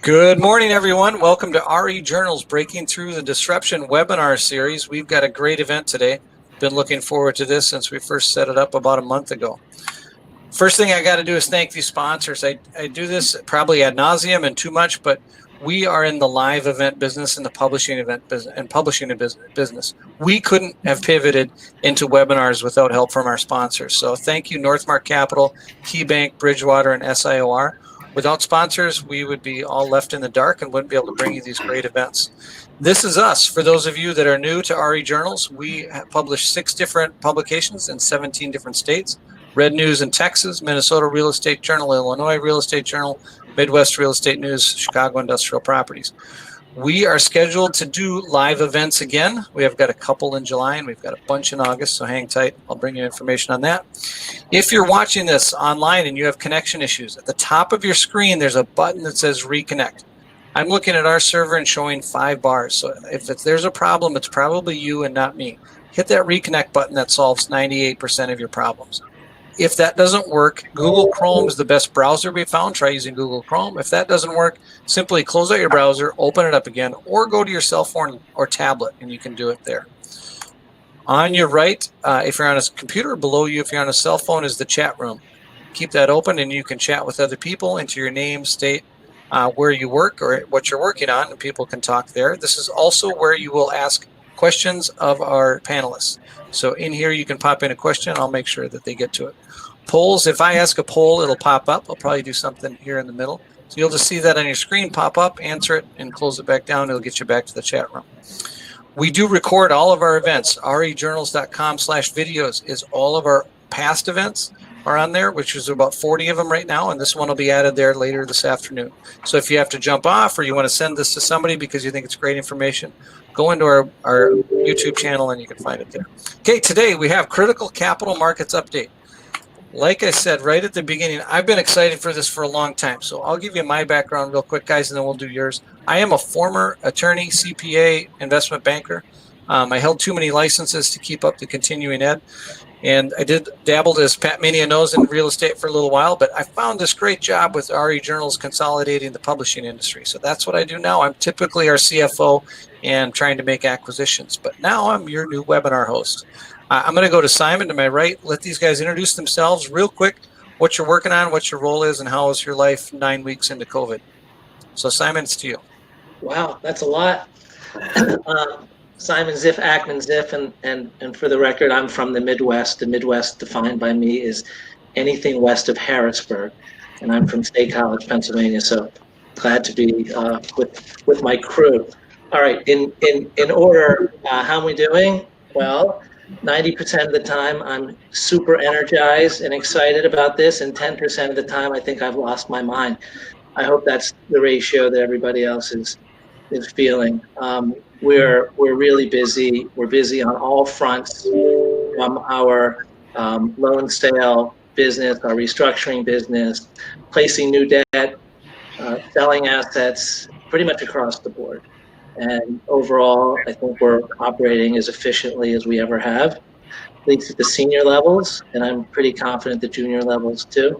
Good morning, everyone. Welcome to RE Journal's Breaking Through the Disruption webinar series. We've got a great event today. Been looking forward to this since we first set it up about a month ago. First thing I got to do is thank these sponsors. I do this probably ad nauseum and too much, but we are in the live event business and the publishing event business and publishing a business. We couldn't have pivoted into webinars without help from our sponsors. So thank you, Northmark Capital, KeyBank, Bridgewater, and SIOR. Without sponsors, we would be all left in the dark and wouldn't be able to bring you these great events. This is us. For those of you that are new to RE Journals, we publish 6 different publications in 17 different states. Red News in Texas, Minnesota Real Estate Journal, Illinois Real Estate Journal, Midwest Real Estate News, Chicago Industrial Properties. We are scheduled to do live events again. We have got a couple in July and we've got a bunch in August, so hang tight. I'll bring you information on that. If you're watching this online and you have connection issues, at the top of your screen, there's a button that says reconnect. I'm looking at our server and showing 5 bars. So if there's a problem, it's probably you and not me. Hit that reconnect button. That solves 98% of your problems. If that doesn't work, Google Chrome is the best browser we found. Try using Google Chrome. If that doesn't work, simply close out your browser, open it up again, or go to your cell phone or tablet, and you can do it there. On your right, if you're on a computer, below you, if you're on a cell phone, is the chat room. Keep that open, and you can chat with other people, enter your name, state, where you work or what you're working on, and people can talk there. This is also where you will ask questions of our panelists. So in here, you can pop in a question. I'll make sure that they get to it. Polls, if I ask a poll, it'll pop up. I'll probably do something here in the middle. So you'll just see that on your screen pop up, answer it, and close it back down. It'll get you back to the chat room. We do record all of our events. rejournals.com/videos is all of our past events are on there, which is about 40 of them right now, and this one will be added there later this afternoon. So if you have to jump off or you want to send this to somebody because you think it's great information, go into our YouTube channel and you can find it there. Okay, today we have Critical Capital Markets Update. Like I said right at the beginning, I've been excited for this for a long time. So I'll give you my background real quick, guys, and then we'll do yours. I am a former attorney, CPA, investment banker. I held too many licenses to keep up the continuing ed. And I did dabbled, as Pat Mania knows, in real estate for a little while, but I found this great job with RE Journals consolidating the publishing industry. So that's what I do now. I'm typically our CFO and trying to make acquisitions, but now I'm your new webinar host. I'm going to go to Simon to my right. Let these guys introduce themselves real quick, what you're working on, what your role is, and how is your life 9 weeks into COVID. So Simon, it's to you. Wow, that's a lot. Simon Ziff, Ackman Ziff, and for the record, I'm from the Midwest. The Midwest defined by me is anything west of Harrisburg, and I'm from State College, Pennsylvania, so glad to be with my crew. All right, in order, how am we doing? Well, 90% of the time, I'm super energized and excited about this, and 10% of the time, I think I've lost my mind. I hope that's the ratio that everybody else is feeling. We're really busy. We're busy on all fronts, from our loan sale business, our restructuring business, placing new debt, selling assets, pretty much across the board. And overall, I think we're operating as efficiently as we ever have, at least at the senior levels, and I'm pretty confident the junior levels too.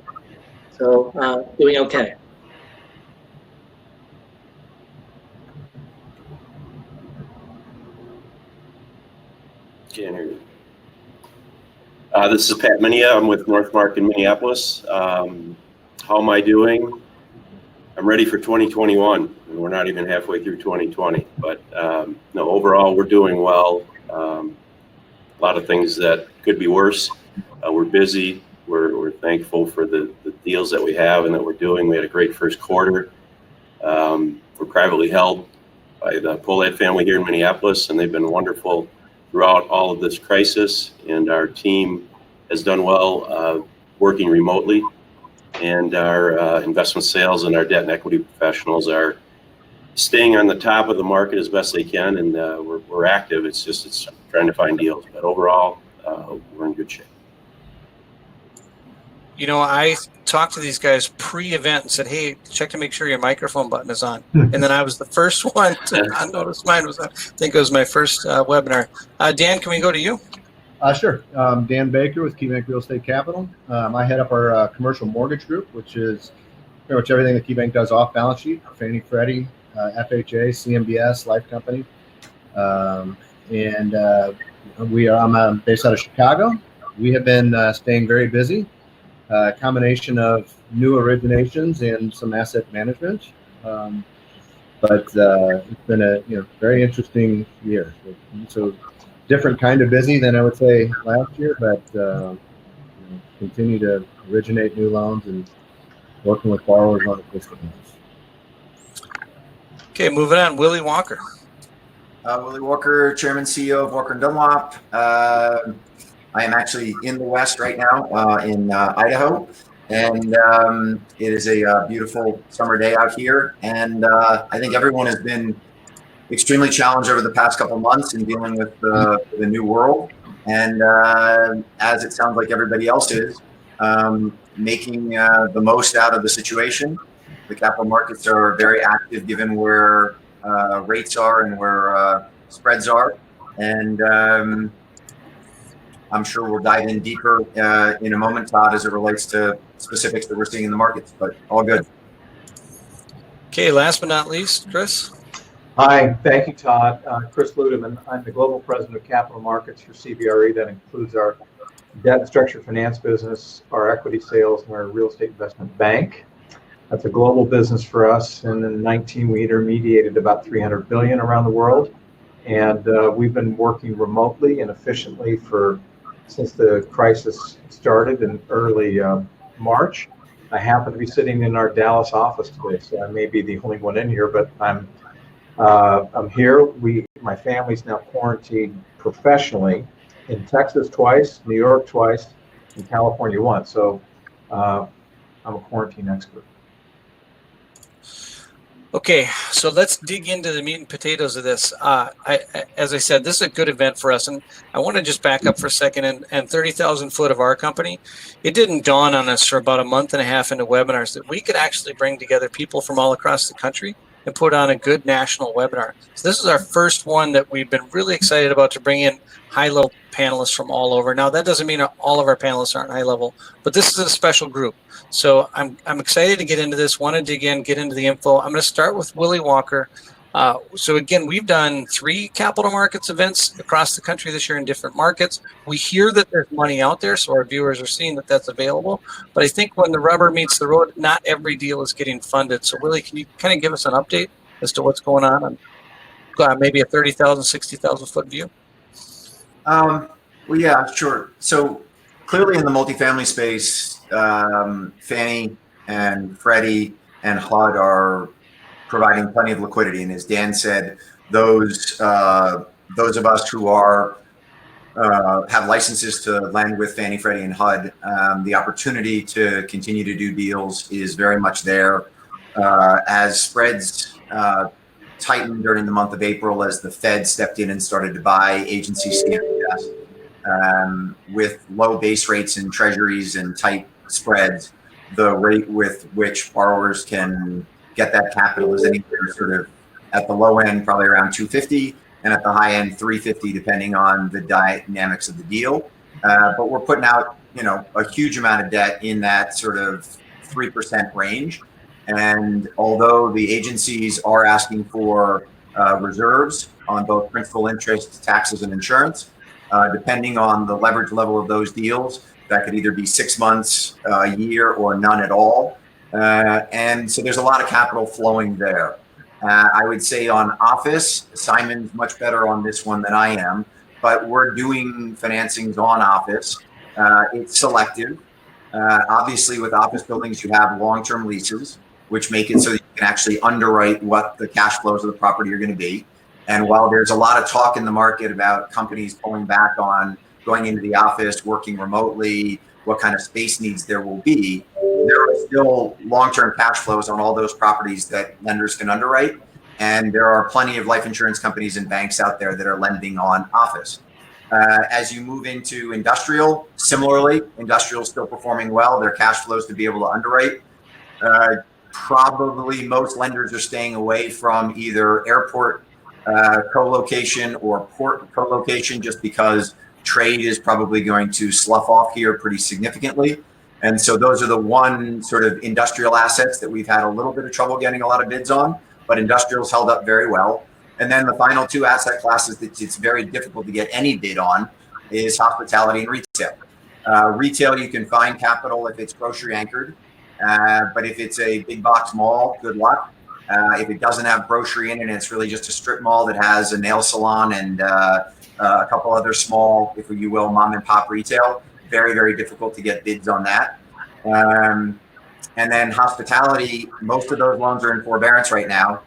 So doing okay. Can't hear you. This is Pat Mania. I'm with Northmark in Minneapolis. How am I doing? I'm ready for 2021, and we're not even halfway through 2020. But no, overall, we're doing well. A lot of things that could be worse. We're busy. We're thankful for the deals that we have and that we're doing. We had a great first quarter. We're privately held by the Pohlad family here in Minneapolis, and they've been wonderful throughout all of this crisis. And our team has done well working remotely. And our investment sales and our debt and equity professionals are staying on the top of the market as best they can, and we're active. It's trying to find deals, but overall, we're in good shape. You know, I talked to these guys pre-event and said, hey, check to make sure your microphone button is on. And then I was the first one to not notice mine was on. I think it was my first webinar. Dan, can we go to you? Sure. Dan Baker with KeyBank Real Estate Capital. I head up our commercial mortgage group, which is pretty much everything that KeyBank does off balance sheet, Fannie, Freddie, FHA, CMBS, life company. I'm based out of Chicago. We have been staying very busy. Combination of new originations and some asset management. But it's been a very interesting year. So different kind of busy than I would say last year, but continue to originate new loans and working with borrowers on existing loans. Okay, moving on. Willie Walker. Willie Walker, Chairman, CEO of Walker & Dunlop. I am actually in the West right now in Idaho, and it is a beautiful summer day out here. And I think everyone has been extremely challenged over the past couple of months in dealing with the new world. And as it sounds like everybody else is, making the most out of the situation. The capital markets are very active given where rates are and where spreads are. And I'm sure we'll dive in deeper in a moment, Todd, as it relates to specifics that we're seeing in the markets, but all good. Okay, last but not least, Chris. Hi, thank you, Todd. Chris Ludeman. I'm the Global President of Capital Markets for CBRE. That includes our debt and structured finance business, our equity sales, and our real estate investment bank. That's a global business for us. And in 2019, we intermediated about $300 billion around the world. And we've been working remotely and efficiently since the crisis started in early March. I happen to be sitting in our Dallas office today, so I may be the only one in here, but I'm here. My family's now quarantined professionally in Texas twice, New York twice, and California once. So I'm a quarantine expert. Okay, so let's dig into the meat and potatoes of this. As I said, this is a good event for us, and I want to just back up for a second. And 30,000 foot of our company, it didn't dawn on us for about a month and a half into webinars that we could actually bring together people from all across the country and put on a good national webinar. So this is our first one that we've been really excited about, to bring in high-level panelists from all over. Now, that doesn't mean all of our panelists aren't high level, but this is a special group. So I'm excited to get into this, want to dig in, get into the info. I'm going to start with Willie Walker. So again, we've done 3 capital markets events across the country this year in different markets. We hear that there's money out there, so our viewers are seeing that that's available. But I think when the rubber meets the road, not every deal is getting funded. So Willie, can you kind of give us an update as to what's going on maybe a 30,000, 60,000 foot view? Well, yeah, sure. So clearly in the multifamily space, Fannie and Freddie and HUD are providing plenty of liquidity. And as Dan said, those of us who are have licenses to lend with Fannie, Freddie, and HUD, the opportunity to continue to do deals is very much there. As spreads tightened during the month of April, as the Fed stepped in and started to buy agency CMBS, with low base rates in treasuries and tight spreads, the rate with which borrowers can get that capital is anywhere sort of at the low end, probably around 250, and at the high end, 350, depending on the dynamics of the deal. But we're putting out, a huge amount of debt in that sort of 3% range. And although the agencies are asking for reserves on both principal, interest, taxes, and insurance, depending on the leverage level of those deals, that could either be 6 months, a year, or none at all. And so there's a lot of capital flowing there. I would say on office, Simon's much better on this one than I am, but we're doing financings on office. It's selective. Obviously, with office buildings, you have long-term leases, which make it so that you can actually underwrite what the cash flows of the property are going to be. And while there's a lot of talk in the market about companies pulling back on going into the office, working remotely, what kind of space needs there will be, there are still long-term cash flows on all those properties that lenders can underwrite. And there are plenty of life insurance companies and banks out there that are lending on office. As you move into industrial, similarly, industrial is still performing well. Their cash flows to be able to underwrite. Probably most lenders are staying away from either airport co-location or port co-location, just because trade is probably going to slough off here pretty significantly. And so those are the one sort of industrial assets that we've had a little bit of trouble getting a lot of bids on, but industrial's held up very well. And then the final two asset classes that it's very difficult to get any bid on is hospitality and retail. Retail, you can find capital if it's grocery anchored, but if it's a big box mall, good luck. If it doesn't have grocery in it and it's really just a strip mall that has a nail salon and a couple other small, if you will, mom and pop retail, very, very difficult to get bids on that. And then hospitality, most of those loans are in forbearance right now.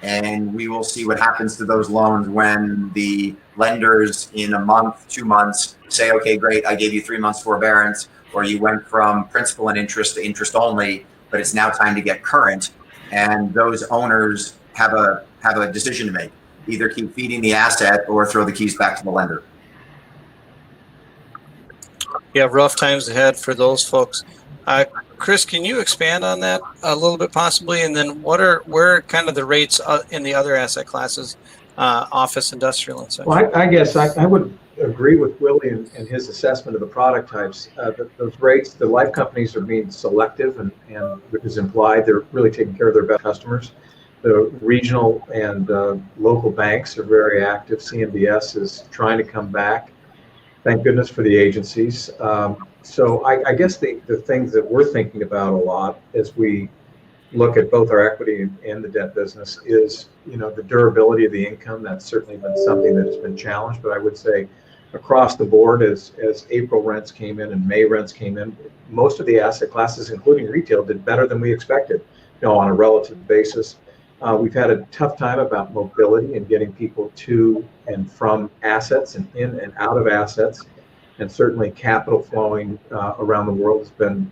And we will see what happens to those loans when the lenders in a month, 2 months say, okay, great, I gave you 3 months forbearance, or you went from principal and interest to interest only, but it's now time to get current. And those owners have a decision to make, either keep feeding the asset or throw the keys back to the lender. Yeah, rough times ahead for those folks. Chris, can you expand on that a little bit possibly? And then where are kind of the rates in the other asset classes, office, industrial, and such? Well, I guess I would agree with Willie and his assessment of the product types. Those rates, the life companies are being selective, and which is implied they're really taking care of their best customers. The regional and local banks are very active. CMBS is trying to come back. Thank goodness for the agencies. So I guess the things that we're thinking about a lot as we look at both our equity and the debt business is, the durability of the income. That's certainly been something that has been challenged, but I would say across the board, as April rents came in and May rents came in, most of the asset classes, including retail, did better than we expected, on a relative basis. We've had a tough time about mobility and getting people to and from assets and in and out of assets. And certainly capital flowing around the world has been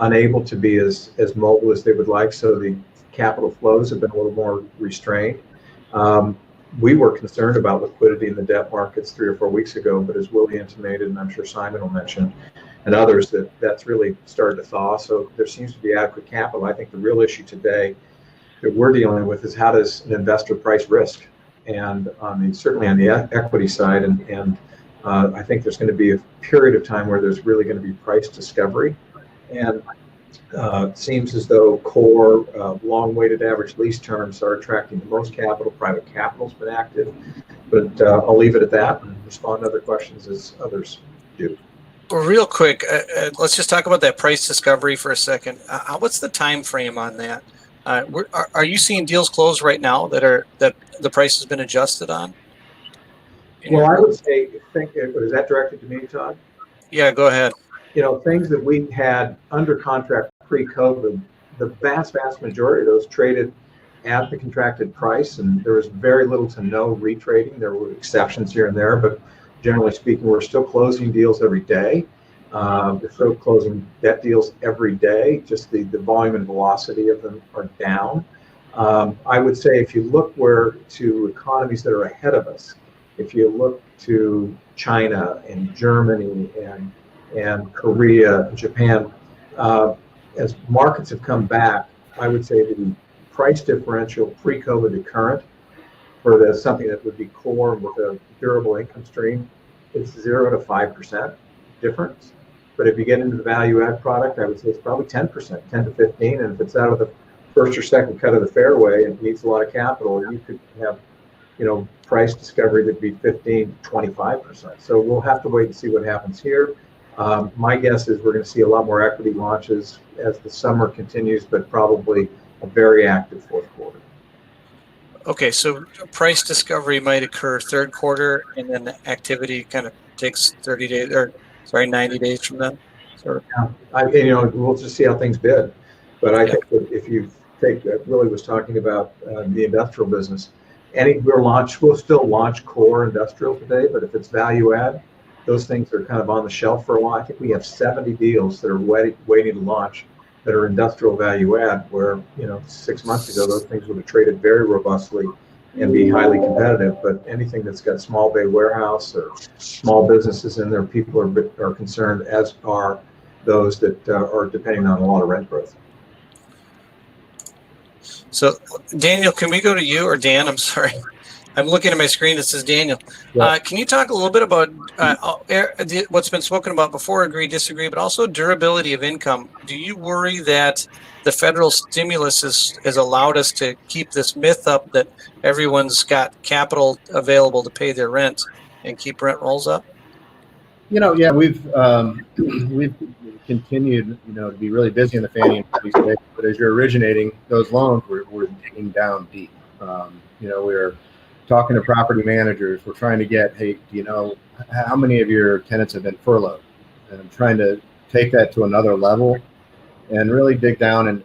unable to be as mobile as they would like. So the capital flows have been a little more restrained. We were concerned about liquidity in the debt markets 3 or 4 weeks ago, but as Willie intimated, and I'm sure Simon will mention, and others, that's really started to thaw. So there seems to be adequate capital. I think the real issue today that we're dealing with is how does an investor price risk? And certainly on the equity side, and I think there's going to be a period of time where there's really going to be price discovery. And it seems as though core, long weighted average lease terms are attracting the most capital. Private capital's been active, but I'll leave it at that and respond to other questions as others do. Well, real quick, let's just talk about that price discovery for a second. What's the time frame on that? Are you seeing deals close right now that the price has been adjusted on? Well, I would say, is that directed to me, Todd? Yeah, go ahead. Things that we had under contract pre-COVID, the vast majority of those traded at the contracted price, and there was very little to no retrading. There were exceptions here and there, but generally speaking, we're still closing deals every day. We're still closing debt deals every day. Just the volume and velocity of them are down. I would say if you look to economies that are ahead of us, if you look to China and Germany and Korea and Japan, as markets have come back, I would say the price differential pre-COVID to current for something that would be core with a durable income stream, it's 0 to 5% difference. But if you get into the value add product, I would say it's probably 10%, 10 to 15. And if it's out of the first or second cut of the fairway and needs a lot of capital, you could have, price discovery that'd be 15 to 25%. So we'll have to wait and see what happens here. My guess is we're going to see a lot more equity launches as the summer continues, but probably a very active fourth quarter. Okay, so price discovery might occur third quarter, and then the activity kind of takes 90 days from then. Sort of. We'll just see how things bid. But I think that if you take, Willie was talking about the industrial business, we'll still launch core industrial today, but if it's value add, those things are kind of on the shelf for a while. I think we have 70 deals that are waiting to launch that are industrial value add, where 6 months ago those things would have traded very robustly and be highly competitive. But anything that's got small bay warehouse or small businesses in there, people are concerned, as are those that are depending on a lot of rent growth. So, Daniel, can we go to you, or Dan? I'm sorry. I'm looking at my screen. This is Daniel. Yeah. Can you talk a little bit about what's been spoken about before, agree, disagree, but also durability of income? Do you worry that the federal stimulus has allowed us to keep this myth up that everyone's got capital available to pay their rent and keep rent rolls up? Yeah, we've continued, to be really busy in the Fannie and Freddie space. But as you're originating those loans, we're digging down deep. We're talking to property managers. We're trying to get, hey, do you know how many of your tenants have been furloughed? And I'm trying to take that to another level and really dig down and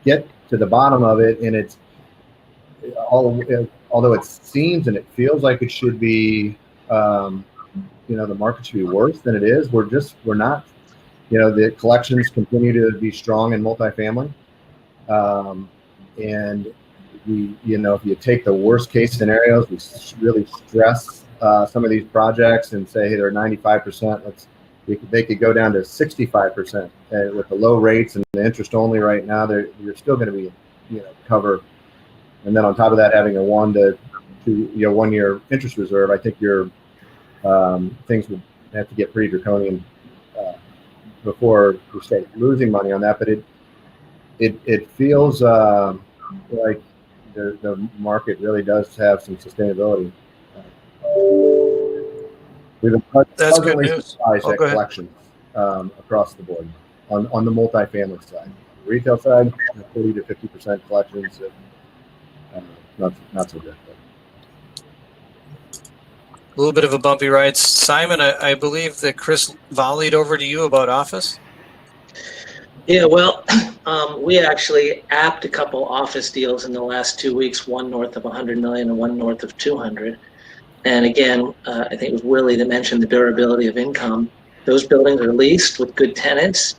get to the bottom of it. And it's although it seems and it feels like it should be. The market should be worse than it is. We're not. The collections continue to be strong in multifamily, and if you take the worst case scenarios, we really stress some of these projects and say, hey, they're 95%. They could go down to 65% with the low rates and the interest only right now. You're still going to be cover, and then on top of that, having a 1 to 2 1 year interest reserve, I think things would have to get pretty draconian before we start losing money on that. But it feels like the market really does have some sustainability. We've been That's good pleasantly news. surprised at Go ahead. collections across the board on the multifamily side. The retail side, 40 to 50% collections, not so good. A little bit of a bumpy ride. Simon, I believe that Chris volleyed over to you about office. Yeah, well, we actually apped a couple office deals in the last 2 weeks, one north of 100 million and one north of 200. And again, I think it was Willie that mentioned the durability of income. Those buildings are leased with good tenants,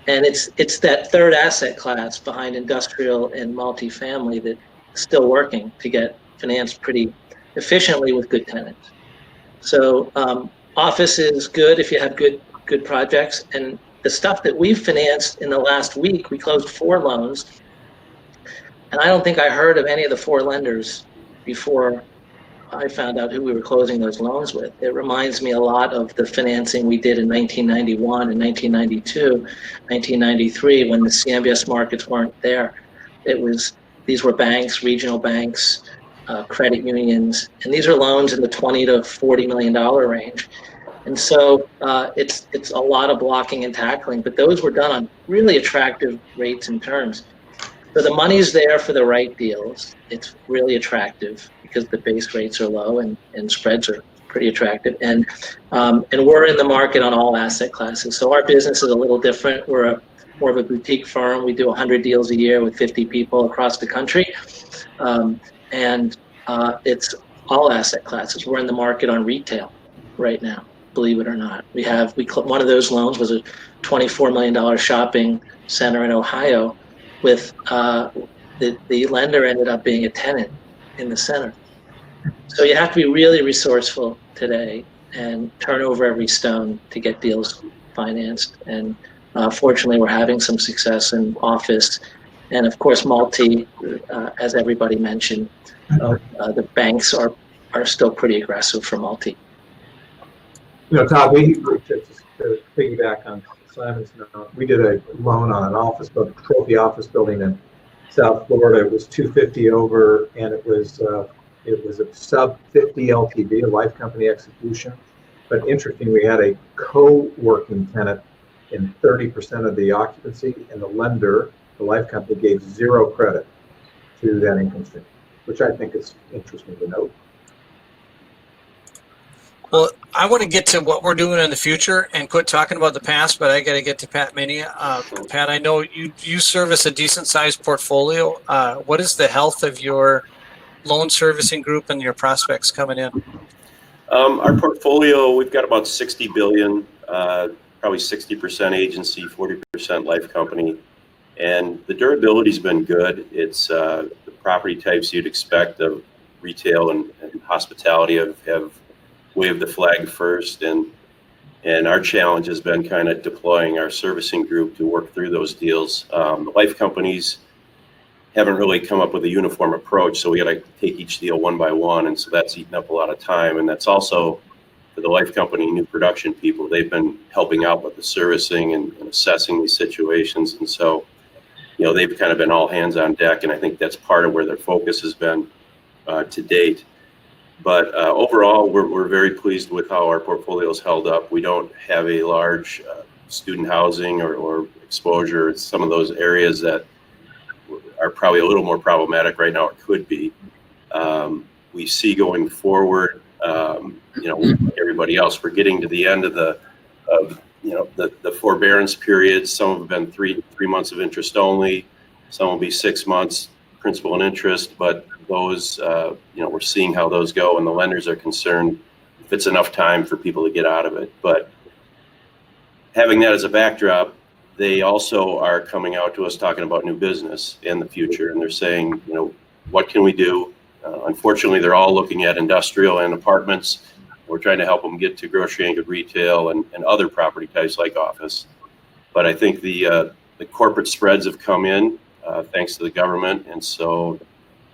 and it's that third asset class behind industrial and multifamily that's still working to get financed pretty efficiently with good tenants. So office is good if you have good projects. And the stuff that we've financed in the last week, we closed 4 loans. And I don't think I heard of any of the 4 lenders before I found out who we were closing those loans with. It reminds me a lot of the financing we did in 1991 and 1992, 1993, when the CMBS markets weren't there. These were banks, regional banks, credit unions, and these are loans in the $20 to $40 million range. And so it's a lot of blocking and tackling, but those were done on really attractive rates and terms. So the money's there for the right deals. It's really attractive because the base rates are low and spreads are pretty attractive. And we're in the market on all asset classes. So our business is a little different. We're more of a boutique firm. We do 100 deals a year with 50 people across the country. And it's all asset classes. We're in the market on retail right now, believe it or not. One of those loans was a $24 million shopping center in Ohio with the lender ended up being a tenant in the center. So you have to be really resourceful today and turn over every stone to get deals financed. And fortunately, we're having some success in office. And of course, multi, as everybody mentioned, the banks are still pretty aggressive for multi. Todd, to piggyback on Simon's note, we did a loan on an office building, trophy office building in South Florida. It was 250 over, and it was a sub 50 LTV, a life company execution. But interesting, we had a co-working tenant in 30% of the occupancy, and the lender, the life company, gave 0 credit to that income stream, which I think is interesting to note. Well, I want to get to what we're doing in the future and quit talking about the past, but I got to get to Pat Minia. Pat, I know you service a decent-sized portfolio. What is the health of your loan servicing group and your prospects coming in? Our portfolio, we've got about $60 billion, probably 60% agency, 40% life company. And the durability's been good. It's the property types you'd expect of retail and hospitality have waved the flag first. And our challenge has been kind of deploying our servicing group to work through those deals. The life companies, haven't really come up with a uniform approach. So we got to take each deal one by one. And so that's eaten up a lot of time. And that's also for the life company, new production people, they've been helping out with the servicing and assessing these situations. And so, they've kind of been all hands on deck. And I think that's part of where their focus has been to date. But overall, we're very pleased with how our portfolio is held up. We don't have a large student housing or exposure. It's some of those areas that are probably a little more problematic right now. It could be. We see going forward, like everybody else, we're getting to the end of the forbearance period. Some have been three months of interest only. Some will be 6 months principal and interest. But those, we're seeing how those go, and the lenders are concerned if it's enough time for people to get out of it. But having that as a backdrop, they also are coming out to us talking about new business in the future, and they're saying, what can we do? Unfortunately, they're all looking at industrial and apartments. We're trying to help them get to grocery anchored retail and other property types like office. But I think the corporate spreads have come in thanks to the government, and so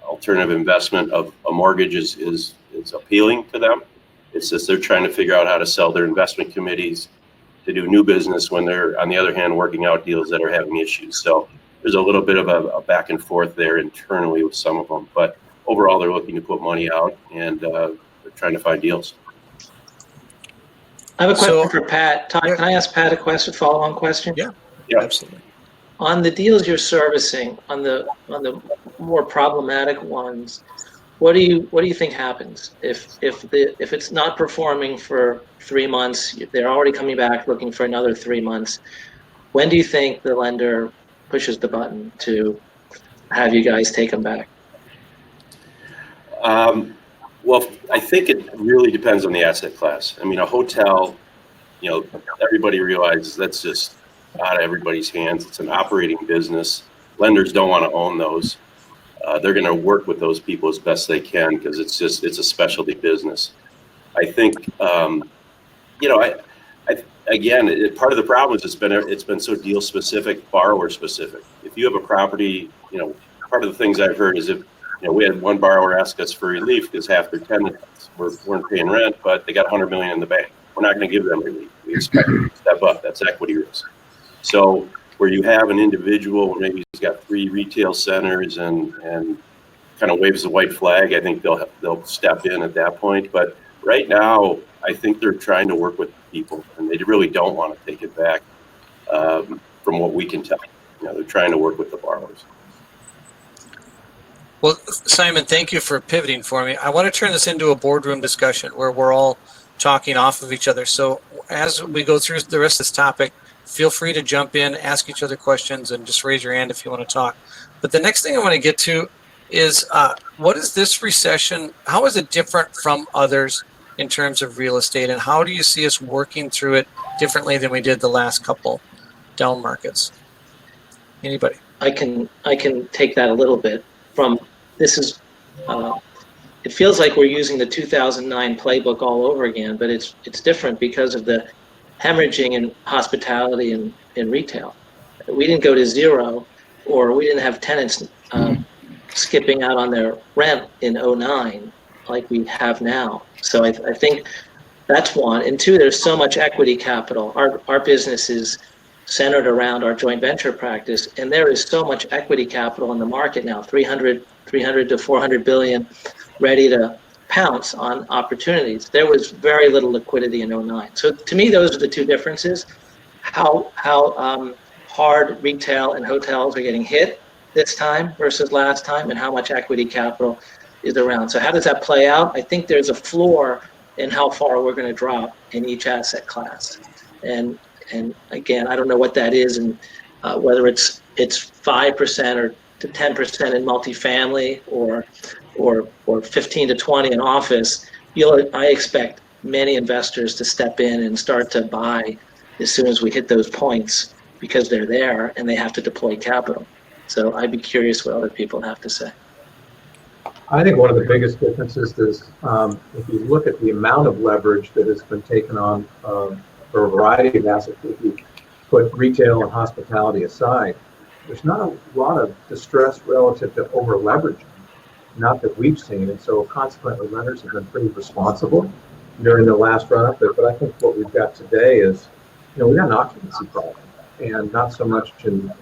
alternative investment of a mortgage is appealing to them. It's just they're trying to figure out how to sell their investment committees to do new business when they're, on the other hand, working out deals that are having issues. So there's a little bit of a back and forth there internally with some of them. But overall, they're looking to put money out, and they're trying to find deals. I have a question for Pat. Todd, can I ask Pat a question, follow-on question? Yeah, absolutely. On the deals you're servicing, on the more problematic ones, what do you think happens if it's not performing for 3 months? They're already coming back looking for another 3 months. When do you think the lender pushes the button to have you guys take them back? Well, I think it really depends on the asset class. I mean, a hotel, everybody realizes that's just out of everybody's hands. It's an operating business. Lenders don't want to own those. They're going to work with those people as best they can because it's a specialty business. I think, again, part of the problem is it's been so deal specific, borrower specific. If you have a property, part of the things I've heard is if we had one borrower ask us for relief because half their tenants weren't paying rent, but they got $100 million in the bank. We're not going to give them relief. We expect them to step up. That's equity risk. So where you have an individual, maybe he's got 3 retail centers and kind of waves the white flag, I think they'll step in at that point. But right now, I think they're trying to work with people, and they really don't want to take it back. From what we can tell, they're trying to work with the borrowers. Well, Simon, thank you for pivoting for me. I want to turn this into a boardroom discussion where we're all talking off of each other. So as we go through the rest of this topic, feel free to jump in, ask each other questions, and just raise your hand if you want to talk. But the next thing I want to get to is what is this recession? How is it different from others in terms of real estate? And how do you see us working through it differently than we did the last couple down markets? Anybody? I can take that a little bit. It feels like we're using the 2009 playbook all over again, but it's different because of the hemorrhaging in hospitality and in retail. We didn't go to zero, or we didn't have tenants skipping out on their rent in 2009 like we have now. So I think that's one. And two, there's so much equity capital. Our business is centered around our joint venture practice, and there is so much equity capital in the market now, 300 to 400 billion, ready to pounce on opportunities. There was very little liquidity in 2009. So to me, those are the two differences: how hard retail and hotels are getting hit this time versus last time, and how much equity capital is around. So how does that play out? I think there's a floor in how far we're going to drop in each asset class, and again, I don't know what that is, and whether it's 5% or to 10% in multifamily or 15 to 20 in office. I expect many investors to step in and start to buy as soon as we hit those points because they're there and they have to deploy capital. So I'd be curious what other people have to say. I think one of the biggest differences is if you look at the amount of leverage that has been taken on for a variety of assets, if you put retail and hospitality aside, there's not a lot of distress relative to over leveraging, not that we've seen. And so consequently, lenders have been pretty responsible during the last run up. But I think what we've got today is, we got an occupancy problem, and not so much and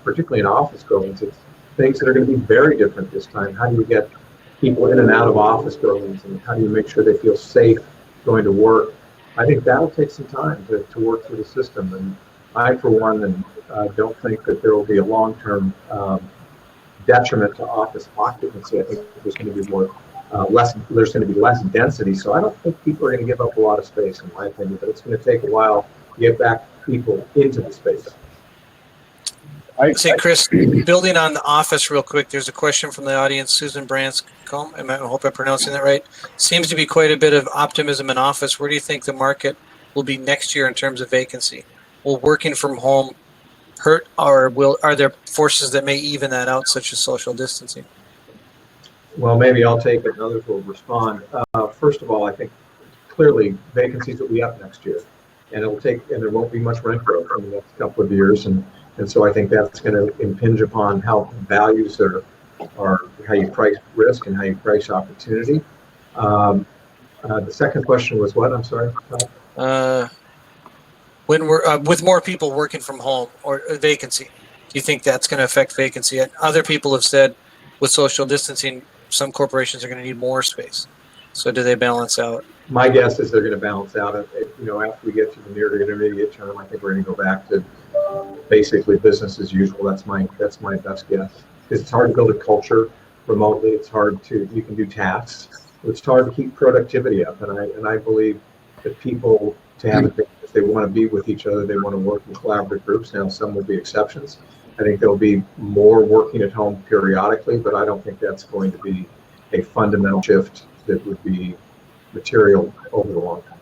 particularly in office buildings. It's things that are going to be very different this time. How do you get people in and out of office buildings, and how do you make sure they feel safe going to work? I think that'll take some time to work through the system. And I, for one, don't think that there will be a long-term detriment to office occupancy. I think there's going to be there's going to be less density. So I don't think people are going to give up a lot of space, in my opinion, but it's going to take a while to get back people into the space. Say, Chris, building on the office real quick, there's a question from the audience. Susan Branscombe, I hope I'm pronouncing that right. Seems to be quite a bit of optimism in office. Where do you think the market will be next year in terms of vacancy? Will working from home hurt, or are there forces that may even that out, such as social distancing? Well, maybe I'll take it and others will respond. First of all, I think clearly vacancies will be up next year, and there won't be much rent growth in the next couple of years. And so I think that's going to impinge upon how values are how you price risk and how you price opportunity. The second question was what? I'm sorry. When we're with more people working from home or vacancy, do you think that's going to affect vacancy? And other people have said with social distancing, some corporations are going to need more space. So do they balance out? My guess is they're going to balance out. After we get to the near to intermediate term, I think we're going to go back to basically business as usual. That's my best guess. Because it's hard to build a culture remotely. It's hard you can do tasks. It's hard to keep productivity up. And I believe that people, to have it, if they want to be with each other, they want to work in collaborative groups. Now, some will be exceptions. I think there'll be more working at home periodically, but I don't think that's going to be a fundamental shift that would be material over the long term.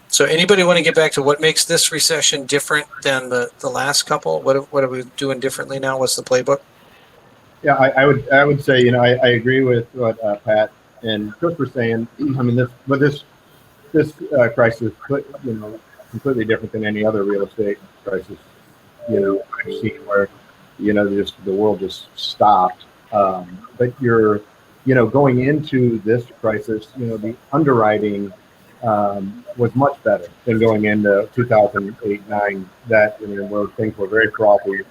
So anybody want to get back to what makes this recession different than the last couple? What are we doing differently now? What's the playbook? Yeah, I would say, I agree with what Pat and Chris were saying. I mean, this crisis, completely different than any other real estate crisis, I've seen where, just the world just stopped. But you're, going into this crisis, the underwriting was much better than going into 2008-9. Where things were very frothy.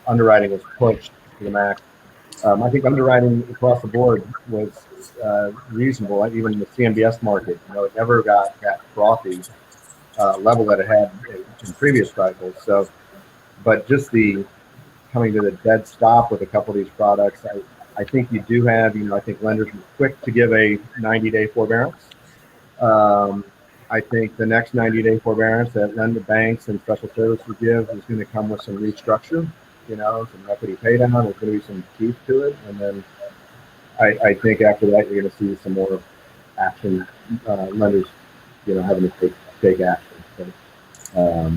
Underwriting was pushed to the max. I think underwriting across the board was reasonable. Even in the CMBS market, it never got that frothy level that it had in previous cycles. So, but just the coming to the dead stop with a couple of these products, I think you do have, I think lenders were quick to give a 90-day forbearance. I think the next 90-day forbearance that lender banks and special services give is going to come with some restructure, some equity pay down. There's going to be some teeth to it. And then I think after that, you're going to see some more action, lenders, having to take action. So,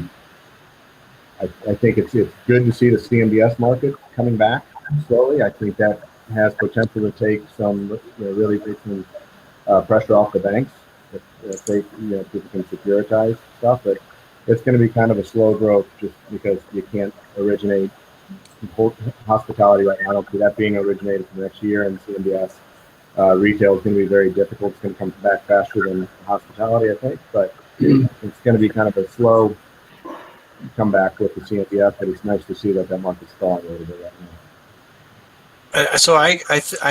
I think it's good to see the CMBS market coming back slowly. I think that has potential to take some, really take some pressure off the banks if they, people can securitize stuff. But it's going to be kind of a slow growth just because you can't originate hospitality right now. I don't see that being originated for next year. And CMBS retail is going to be very difficult. It's going to come back faster than hospitality, I think. But it's going to be kind of a slow come back with the CMBS. But it's nice to see that market's falling a little bit right now. So I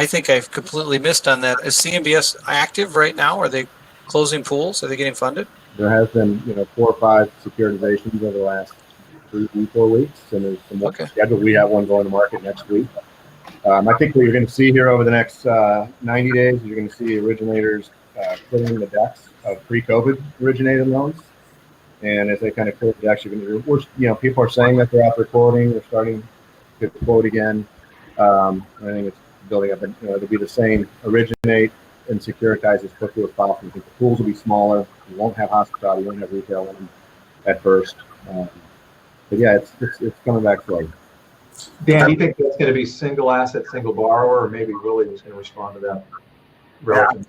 think I've completely missed on that. Is CMBS active right now? Are they closing pools? Are they getting funded? There has been, 4 or 5 securitizations over the last 3-4 weeks, and there's some more scheduled. We have one going to market next week. I think what you're going to see here over the next 90 days, you're going to see originators clearing the decks of pre-COVID originated loans. And as they kind of clear the decks, people are saying that they're out there quoting. They're starting to quote again. I think it's building up, it'll be the same, originate and securitize as quickly as possible. I think the pools will be smaller. You won't have hospitality, you won't have retail in them at first. But yeah, it's coming back slowly. Dan, do you think that's going to be single asset, single borrower, or maybe Willie was going to respond to that?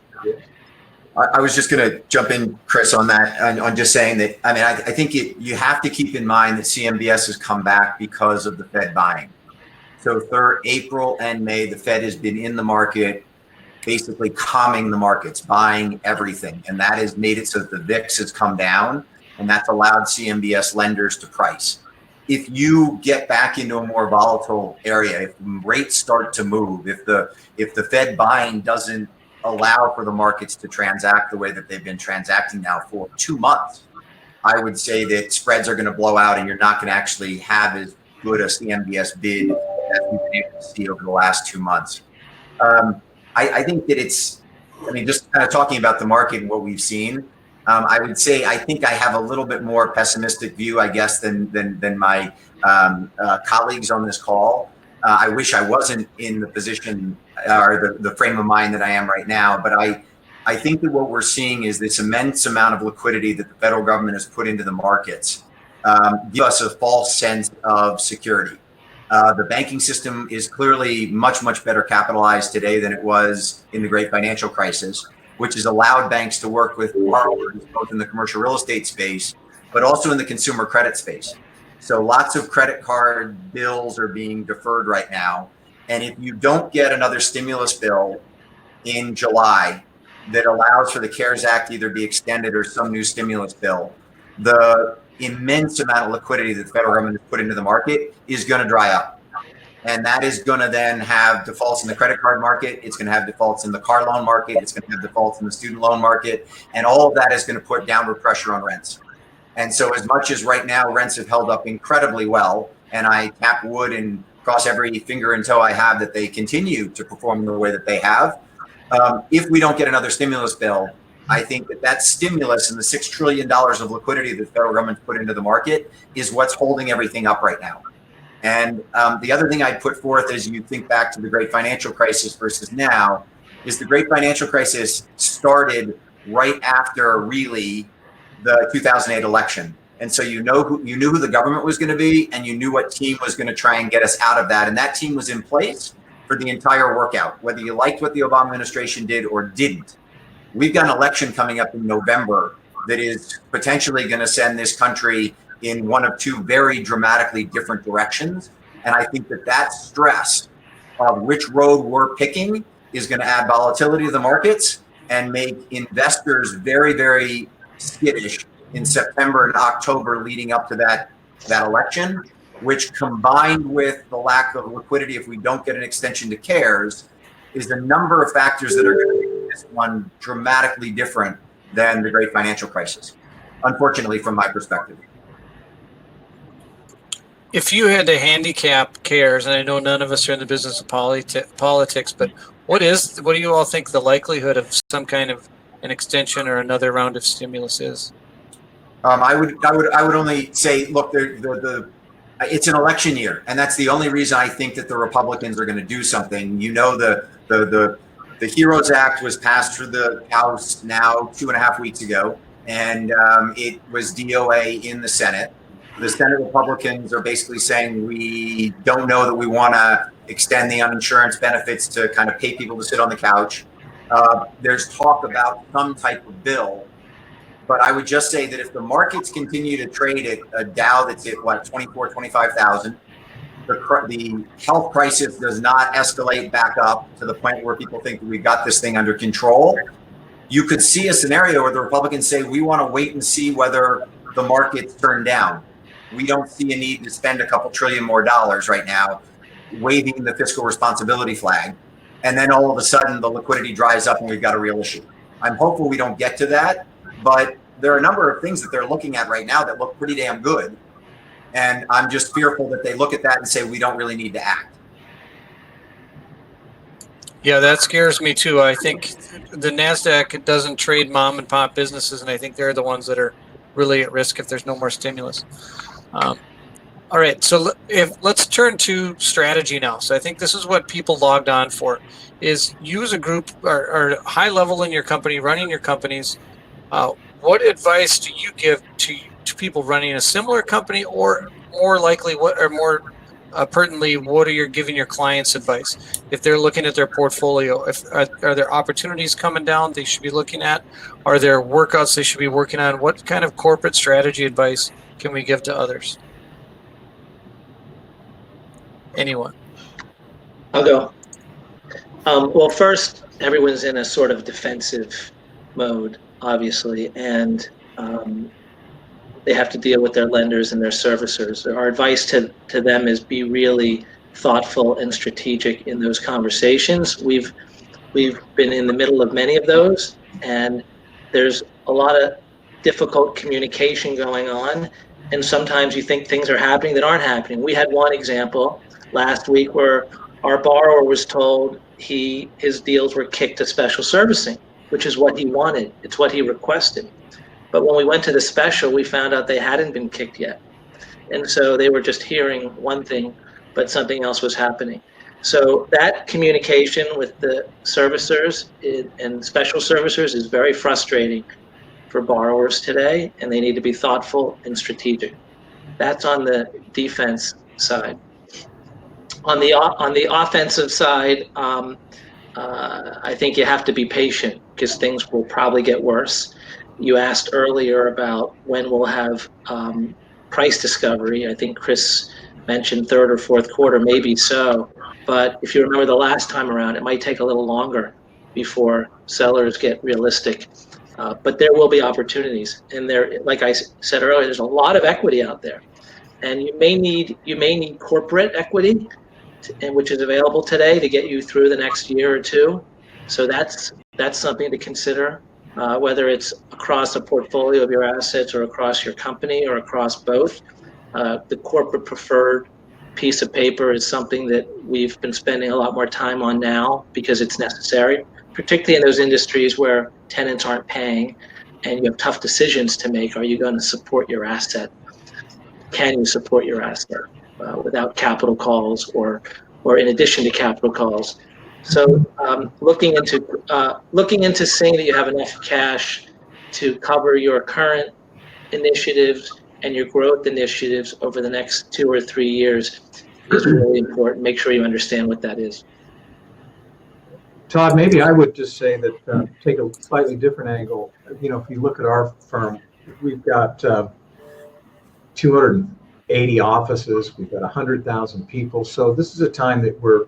I was just going to jump in, Chris, on that, on just saying that, I mean, I think you have to keep in mind that CMBS has come back because of the Fed buying. So April and May, the Fed has been in the market, basically calming the markets, buying everything. And that has made it so that the VIX has come down, and that's allowed CMBS lenders to price. If you get back into a more volatile area, if rates start to move, if the Fed buying doesn't allow for the markets to transact the way that they've been transacting now for 2 months, I would say that spreads are going to blow out and you're not going to actually have as good a CMBS bid as we've been able to see over the last 2 months. I think that just kind of talking about the market and what we've seen, I would say I think I have a little bit more pessimistic view, I guess, than my colleagues on this call. I wish I wasn't in the position or the frame of mind that I am right now, but I think that what we're seeing is this immense amount of liquidity that the federal government has put into the markets give us a false sense of security. The banking system is clearly much, much better capitalized today than it was in the great financial crisis, which has allowed banks to work with borrowers both in the commercial real estate space, but also in the consumer credit space. So lots of credit card bills are being deferred right now. And if you don't get another stimulus bill in July that allows for the CARES Act to either be extended or some new stimulus bill, the immense amount of liquidity that the federal government has put into the market is going to dry up. And that is going to then have defaults in the credit card market. It's going to have defaults in the car loan market. It's going to have defaults in the student loan market. And all of that is going to put downward pressure on rents. And so as much as right now rents have held up incredibly well, and I tap wood and cross every finger and toe I have that they continue to perform the way that they have, if we don't get another stimulus bill, I think that stimulus and the $6 trillion of liquidity that the federal government's put into the market is what's holding everything up right now. And the other thing I'd put forth as you think back to the great financial crisis versus now is the great financial crisis started right after really the 2008 election. And so you knew who the government was going to be, and you knew what team was going to try and get us out of that. And that team was in place for the entire workout, whether you liked what the Obama administration did or didn't. We've got an election coming up in November that is potentially going to send this country in one of two very dramatically different directions. And I think that stress of which road we're picking is going to add volatility to the markets and make investors very, very skittish in September and October leading up to that election, which combined with the lack of liquidity if we don't get an extension to CARES is a number of factors that are going to make this one dramatically different than the great financial crisis, unfortunately, from my perspective. If you had to handicap CARES, and I know none of us are in the business of politics, but what do you all think the likelihood of some kind of an extension or another round of stimulus is? I would only say, look, it's an election year, and that's the only reason I think that the Republicans are going to do something. You know, the HEROES Act was passed through the House now 2.5 weeks ago, and it was DOA in the Senate. The Senate Republicans are basically saying we don't know that we want to extend the uninsurance benefits to kind of pay people to sit on the couch. There's talk about some type of bill. But I would just say that if the markets continue to trade at a Dow that's at 24, 25,000, the health crisis does not escalate back up to the point where people think that we've got this thing under control, you could see a scenario where the Republicans say, we want to wait and see whether the markets turn down. We don't see a need to spend a couple trillion more dollars right now, waving the fiscal responsibility flag. And then all of a sudden the liquidity dries up and we've got a real issue. I'm hopeful we don't get to that. But there are a number of things that they're looking at right now that look pretty damn good. And I'm just fearful that they look at that and say, we don't really need to act. Yeah, that scares me too. I think the NASDAQ doesn't trade mom and pop businesses, and I think they're the ones that are really at risk if there's no more stimulus. All right, so let's turn to strategy now. So I think this is what people logged on for, is you as a group or high level in your company, running your companies. What advice do you give to people running a similar company, or more likely, what are more pertinently, what are you giving your clients advice? If they're looking at their portfolio, are there opportunities coming down they should be looking at? Are there workouts they should be working on? What kind of corporate strategy advice can we give to others? Anyone? I'll go. Well, first, everyone's in a sort of defensive mode, obviously, and they have to deal with their lenders and their servicers. Our advice to them is be really thoughtful and strategic in those conversations. We've been in the middle of many of those, and there's a lot of difficult communication going on, and sometimes you think things are happening that aren't happening. We had one example last week where our borrower was told his deals were kicked to special servicing, which is what he wanted. It's what he requested. But when we went to the special, we found out they hadn't been kicked yet. And so they were just hearing one thing, but something else was happening. So that communication with the servicers and special servicers is very frustrating for borrowers today, and they need to be thoughtful and strategic. That's on the defense side. On the offensive side, I think you have to be patient because things will probably get worse. You asked earlier about when we'll have price discovery. I think Chris mentioned third or fourth quarter, maybe so. But if you remember the last time around, it might take a little longer before sellers get realistic. But there will be opportunities. And there, like I said earlier, there's a lot of equity out there. And you may need corporate equity, which is available today to get you through the next year or two. So that's something to consider. Whether it's across a portfolio of your assets or across your company or across both. The corporate preferred piece of paper is something that we've been spending a lot more time on now because it's necessary, particularly in those industries where tenants aren't paying and you have tough decisions to make. Are you going to support your asset? Can you support your asset without capital calls or in addition to capital calls? So looking into seeing that you have enough cash to cover your current initiatives and your growth initiatives over the next 2 or 3 years is really important. Make sure you understand what that is. Todd, maybe I would just say that take a slightly different angle. You know, if you look at our firm, we've got 280 offices. We've got 100,000 people. So this is a time that we're,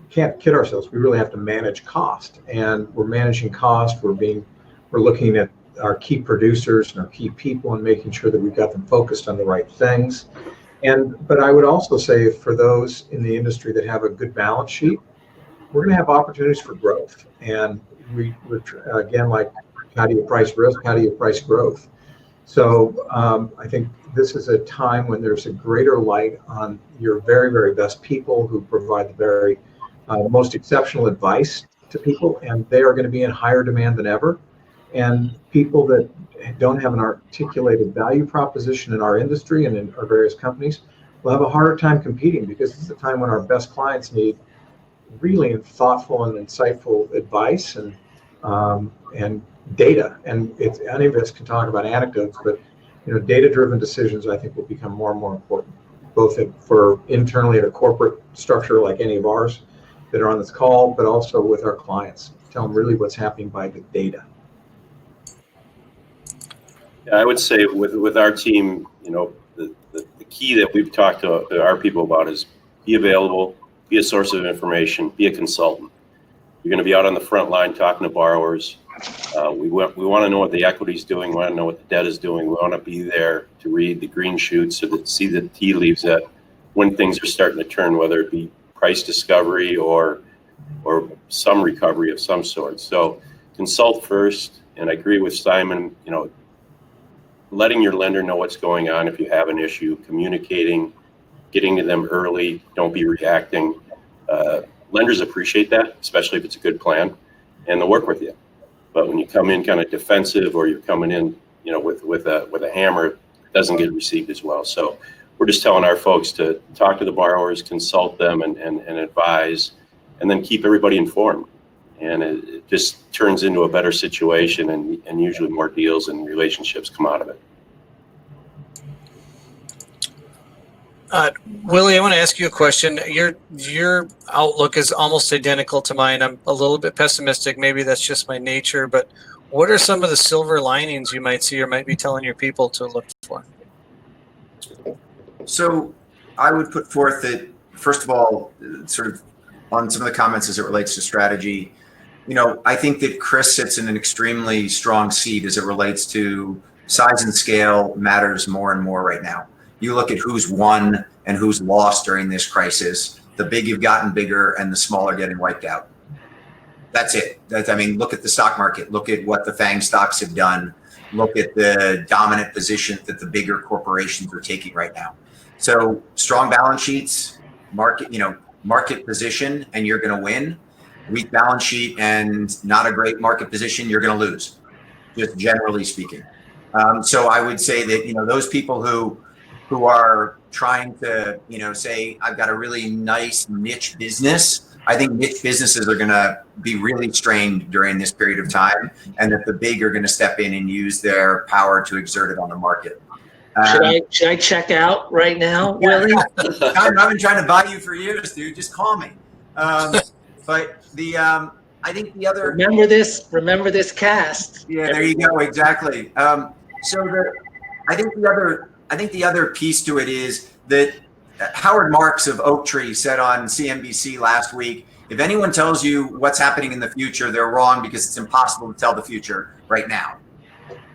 can't kid ourselves. We really have to manage cost, and we're managing cost. We're looking at our key producers and our key people and making sure that we've got them focused on the right things. But I would also say for those in the industry that have a good balance sheet, we're going to have opportunities for growth. And we're again, like, how do you price risk? How do you price growth? So I think this is a time when there's a greater light on your very, very best people who provide the very most exceptional advice to people, and they are going to be in higher demand than ever. And people that don't have an articulated value proposition in our industry and in our various companies will have a harder time competing, because this is a time when our best clients need really thoughtful and insightful advice and data. And any of us can talk about anecdotes, but data-driven decisions, I think, will become more and more important, both for internally at a corporate structure like any of ours that are on this call, but also with our clients. Tell them really what's happening by the data. Yeah, I would say with our team, the key that we've talked to our people about is be available, be a source of information, be a consultant. You're going to be out on the front line talking to borrowers. We want to know what the equity is doing. We want to know what the debt is doing. We want to be there to read the green shoots or to see the tea leaves that when things are starting to turn, whether it be price discovery or some recovery of some sort. So consult first, and I agree with Simon, letting your lender know what's going on if you have an issue, communicating, getting to them early, don't be reacting. Lenders appreciate that, especially if it's a good plan, and they'll work with you. But when you come in kind of defensive, or you're coming in, with a hammer, it doesn't get received as well. So we're just telling our folks to talk to the borrowers, consult them, and advise, and then keep everybody informed. And it just turns into a better situation, and usually more deals and relationships come out of it. Willie, I want to ask you a question. Your outlook is almost identical to mine. I'm a little bit pessimistic. Maybe that's just my nature, but what are some of the silver linings you might see or might be telling your people to look for? So I would put forth that, first of all, sort of on some of the comments as it relates to strategy, I think that Chris sits in an extremely strong seat as it relates to size and scale matters more and more right now. You look at who's won and who's lost during this crisis. The big have gotten bigger and the small are getting wiped out. That's it. Look at the stock market. Look at what the FANG stocks have done. Look at the dominant position that the bigger corporations are taking right now. So strong balance sheets, market position, and you're going to win. Weak balance sheet and not a great market position, you're going to lose, just generally speaking. So I would say that, those people who are trying to, say, I've got a really nice niche business, I think niche businesses are going to be really strained during this period of time, and that the big are going to step in and use their power to exert it on the market. Should I check out right now, Willie? I've been trying to buy you for years, dude. Just call me. But I think the other remember this cast. Yeah, there you go. Exactly. I think the other piece to it is that Howard Marks of Oaktree said on CNBC last week, if anyone tells you what's happening in the future, they're wrong because it's impossible to tell the future right now.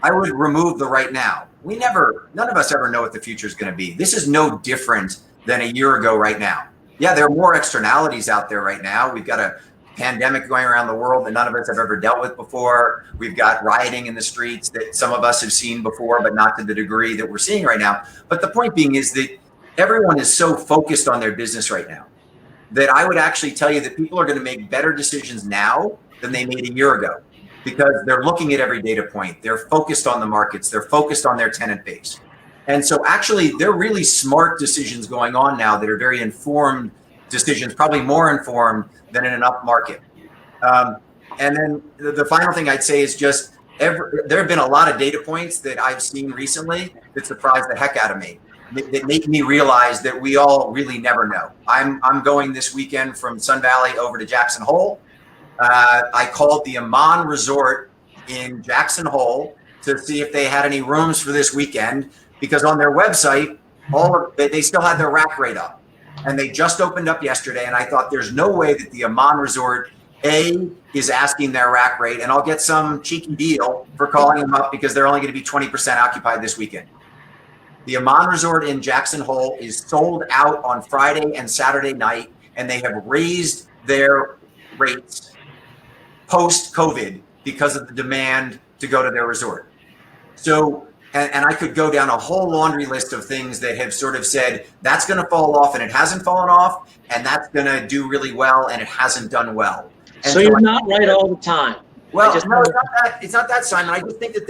I would remove the right now. None of us ever know what the future is going to be. This is no different than a year ago right now. Yeah, there are more externalities out there right now. We've got a pandemic going around the world that none of us have ever dealt with before. We've got rioting in the streets that some of us have seen before, but not to the degree that we're seeing right now. But the point being is that everyone is so focused on their business right now that I would actually tell you that people are going to make better decisions now than they made a year ago, because they're looking at every data point. They're focused on the markets. They're focused on their tenant base. And so actually, there are really smart decisions going on now that are very informed decisions, probably more informed than in an up market. And then the final thing I'd say is just there have been a lot of data points that I've seen recently that surprised the heck out of me, that make me realize that we all really never know. I'm going this weekend from Sun Valley over to Jackson Hole. I called the Aman Resort in Jackson Hole to see if they had any rooms for this weekend, because on their website, they still had their rack rate up, and they just opened up yesterday. And I thought, there's no way that the Aman Resort is asking their rack rate, and I'll get some cheeky deal for calling them up because they're only going to be 20% occupied this weekend. The Aman Resort in Jackson Hole is sold out on Friday and Saturday night, and they have raised their rates post-COVID because of the demand to go to their resort. So, and I could go down a whole laundry list of things that have sort of said, that's going to fall off and it hasn't fallen off, and that's going to do really well and it hasn't done well. And so you're not right all the time. Well, no, it's not that, Simon. I just think that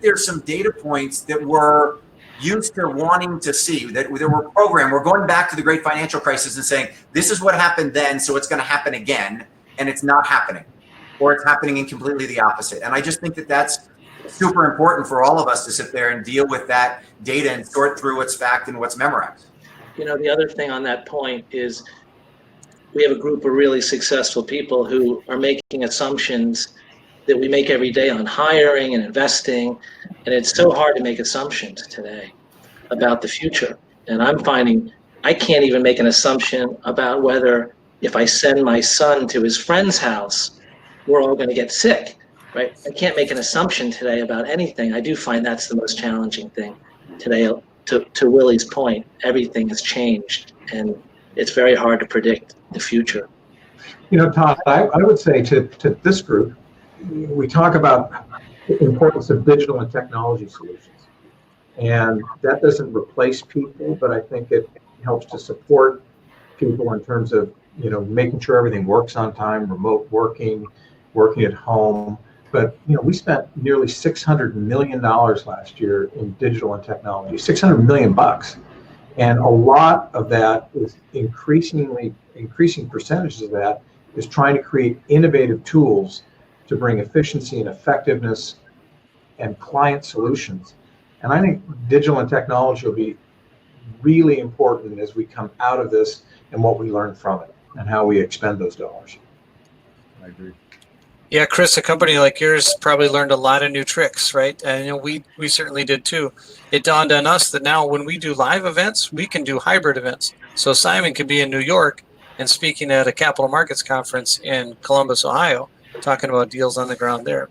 there's some data points that we're used to wanting to see, that we're programmed. We're going back to the great financial crisis and saying, this is what happened then, so it's going to happen again, and it's not happening, or it's happening in completely the opposite. And I just think that that's super important for all of us to sit there and deal with that data and sort through what's fact and what's memorized. The other thing on that point is we have a group of really successful people who are making assumptions that we make every day on hiring and investing. And it's so hard to make assumptions today about the future. And I'm finding I can't even make an assumption about whether, if I send my son to his friend's house, we're all going to get sick. Right? I can't make an assumption today about anything. I do find that's the most challenging thing today. To Willie's point, everything has changed, and it's very hard to predict the future. Todd, I would say to this group, we talk about the importance of digital and technology solutions. And that doesn't replace people, but I think it helps to support people in terms of, making sure everything works on time, remote working at home. But, we spent nearly $600 million last year in digital and technology, $600 million. And a lot of that is increasing percentages of that is trying to create innovative tools to bring efficiency and effectiveness and client solutions. And I think digital and technology will be really important as we come out of this and what we learn from it and how we expend those dollars. I agree. Yeah, Chris, a company like yours probably learned a lot of new tricks, right? And we certainly did too. It dawned on us that now when we do live events, we can do hybrid events. So Simon could be in New York and speaking at a capital markets conference in Columbus, Ohio, talking about deals on the ground there.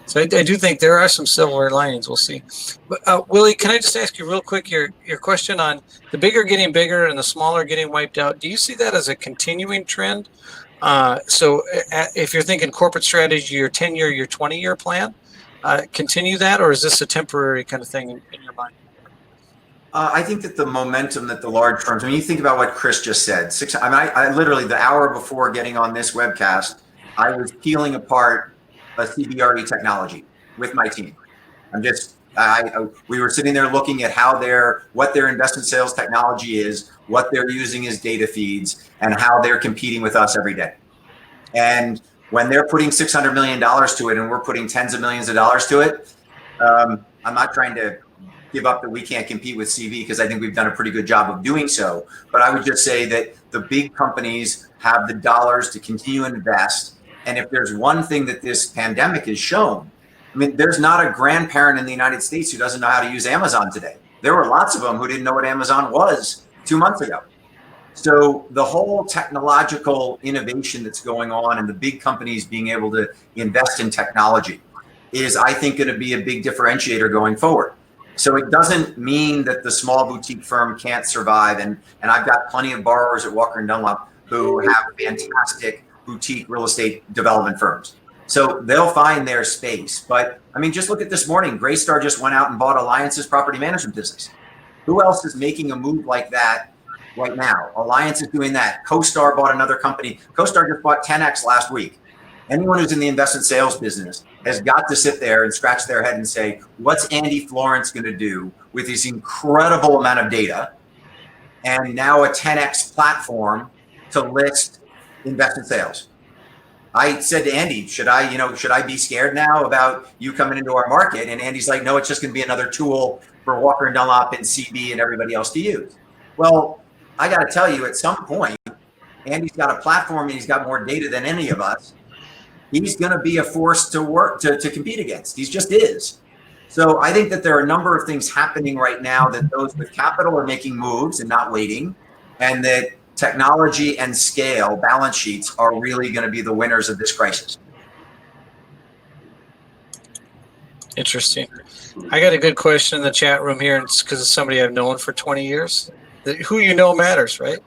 So I do think there are some silver linings. We'll see. But Willie, can I just ask you real quick your question on the bigger getting bigger and the smaller getting wiped out? Do you see that as a continuing trend? So if you're thinking corporate strategy, your 10-year, your 20-year plan, continue that, or is this a temporary kind of thing in your mind? I think that the momentum that the large firms, when you think about what Chris just said, I literally, the hour before getting on this webcast, I was peeling apart a CBRE technology with my team. We were sitting there looking at what their investment sales technology is, what they're using as data feeds, and how they're competing with us every day. And when they're putting $600 million to it and we're putting tens of millions of dollars to it, I'm not trying to give up that we can't compete with CV, because I think we've done a pretty good job of doing so. But I would just say that the big companies have the dollars to continue to invest. And if there's one thing that this pandemic has shown, I mean, there's not a grandparent in the United States who doesn't know how to use Amazon today. There were lots of them who didn't know what Amazon was 2 months ago. So the whole technological innovation that's going on and the big companies being able to invest in technology is, I think, going to be a big differentiator going forward. So it doesn't mean that the small boutique firm can't survive. And I've got plenty of borrowers at Walker & Dunlop who have fantastic boutique real estate development firms. So they'll find their space. But I mean, just look at this morning. Greystar just went out and bought Alliance's property management business. Who else is making a move like that right now? Alliance is doing that. CoStar bought another company. CoStar just bought 10X last week. Anyone who's in the investment sales business has got to sit there and scratch their head and say, what's Andy Florence going to do with his incredible amount of data and now a 10X platform to list investment sales? I said to Andy, should I be scared now about you coming into our market? And Andy's like, no, it's just going to be another tool for Walker & Dunlop and CB and everybody else to use. Well, I got to tell you, at some point, Andy's got a platform and he's got more data than any of us. He's going to be a force to compete against. He just is. So I think that there are a number of things happening right now that those with capital are making moves and not waiting, and that technology and scale, balance sheets, are really going to be the winners of this crisis. Interesting. I got a good question in the chat room here, and it's because it's somebody I've known for 20 years. Who you know matters, right?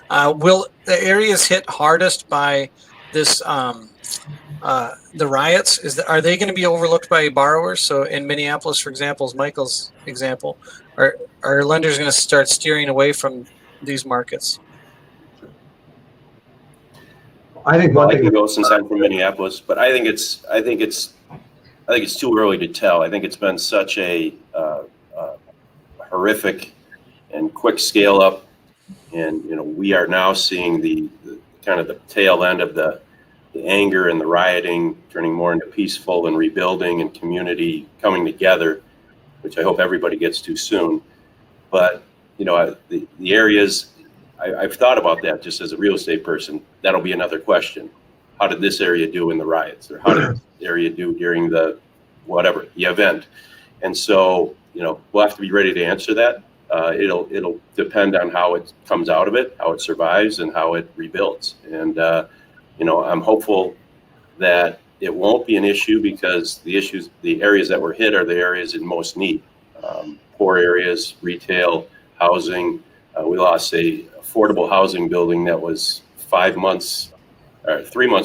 Will the areas hit hardest by this, the riots, are they going to be overlooked by borrowers? So in Minneapolis, for example, as Michael's example, are lenders going to start steering away from these markets? I think Well, I can go since I'm from Minneapolis, but I think it's too early to tell. I think it's been such a horrific and quick scale up, and we are now seeing the kind of the tail end of the anger and the rioting turning more into peaceful and rebuilding and community coming together, which I hope everybody gets to soon. But the areas, I've thought about that just as a real estate person. That'll be another question. How did this area do in the riots, or how did this area do during the event? And so we'll have to be ready to answer that. It'll depend on how it comes out of it, how it survives, and how it rebuilds. And I'm hopeful that it won't be an issue, because the areas that were hit are the areas in most need. Poor areas, retail, housing. We lost a affordable housing building that was 3 months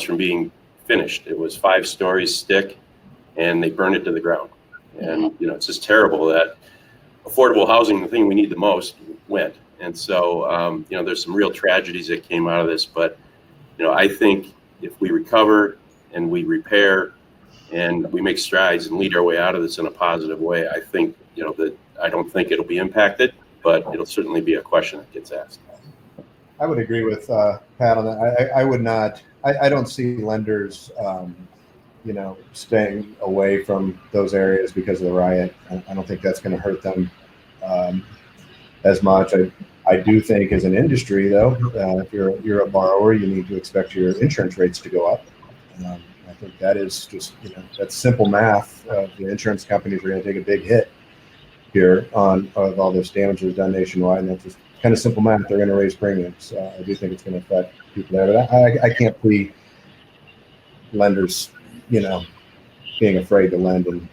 from being finished. It was 5 stories stick, and they burned it to the ground. And it's just terrible that affordable housing, the thing we need the most, went. And so there's some real tragedies that came out of this. But I think if we recover and we repair and we make strides and lead our way out of this in a positive way, I think that I don't think it'll be impacted, but it'll certainly be a question that gets asked. I would agree with Pat on that. I would not. I don't see lenders, staying away from those areas because of the riot. I don't think that's going to hurt them as much. I do think as an industry, though, if you're a borrower, you need to expect your insurance rates to go up. I think that is just, that's simple math. The insurance companies are going to take a big hit here on of all this damage that's done nationwide, and that's just kind of simple math. They're going to raise premiums. I do think it's going to affect people there, but I can't see lenders, being afraid to lend in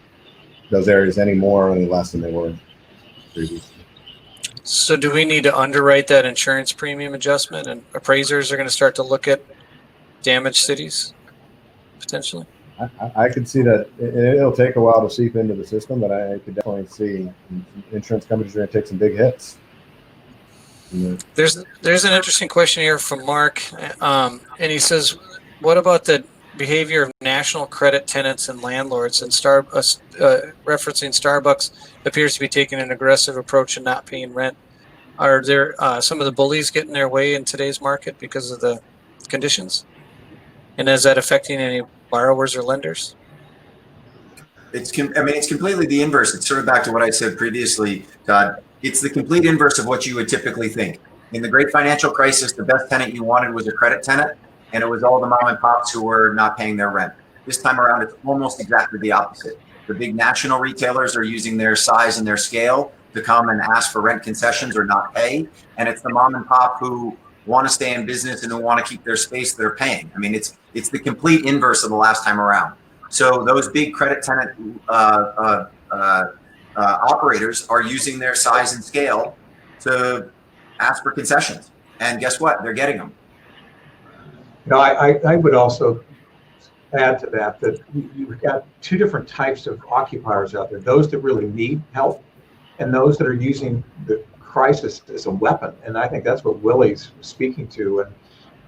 those areas any more or any less than they were previously. So do we need to underwrite that insurance premium adjustment, and appraisers are going to start to look at damaged cities potentially? I could see that it'll take a while to seep into the system, but I could definitely see insurance companies are going to take some big hits. There's an interesting question here from Mark, and he says, what about the behavior of national credit tenants and landlords? And referencing Starbucks appears to be taking an aggressive approach and not paying rent. Are there some of the bullies getting their way in today's market because of the conditions? And is that affecting any borrowers or lenders? It's completely the inverse. It's sort of back to what I said previously, Todd. It's the complete inverse of what you would typically think. In the great financial crisis, the best tenant you wanted was a credit tenant, and it was all the mom and pops who were not paying their rent. This time around, it's almost exactly the opposite. The big national retailers are using their size and their scale to come and ask for rent concessions or not pay, and it's the mom and pop who want to stay in business and who want to keep their space that are paying. I mean, it's the complete inverse of the last time around. So those big credit tenant operators are using their size and scale to ask for concessions, and guess what? They're getting them. I would also add to that you've got two different types of occupiers out there: those that really need help, and those that are using the crisis as a weapon. And I think that's what Willie's speaking to.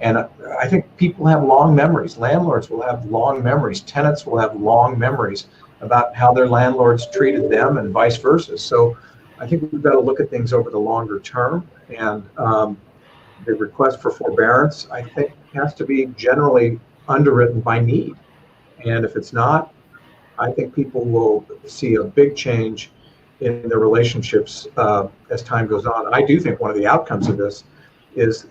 And I think people have long memories. Landlords will have long memories. Tenants will have long memories about how their landlords treated them and vice versa. So I think we've got to look at things over the longer term. And the request for forbearance, I think, has to be generally underwritten by need. And if it's not, I think people will see a big change in their relationships as time goes on. I do think one of the outcomes of this is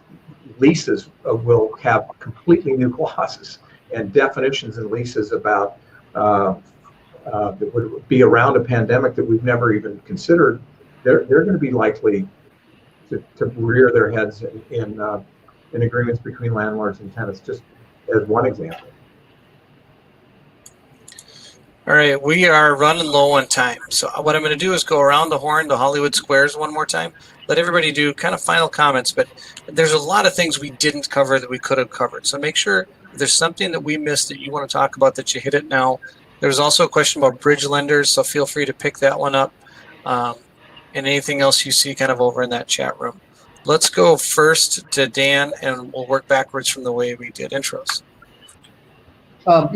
leases will have completely new clauses and definitions in leases about that would be around a pandemic that we've never even considered. They're going to be likely to rear their heads in agreements between landlords and tenants, just as one example. All right, we are running low on time. So what I'm going to do is go around the horn, the Hollywood Squares one more time. Let everybody do kind of final comments, but there's a lot of things we didn't cover that we could have covered. So make sure if there's something that we missed that you want to talk about, that you hit it now. There was also a question about bridge lenders, so feel free to pick that one up. And anything else you see kind of over in that chat room. Let's go first to Dan, and we'll work backwards from the way we did intros. I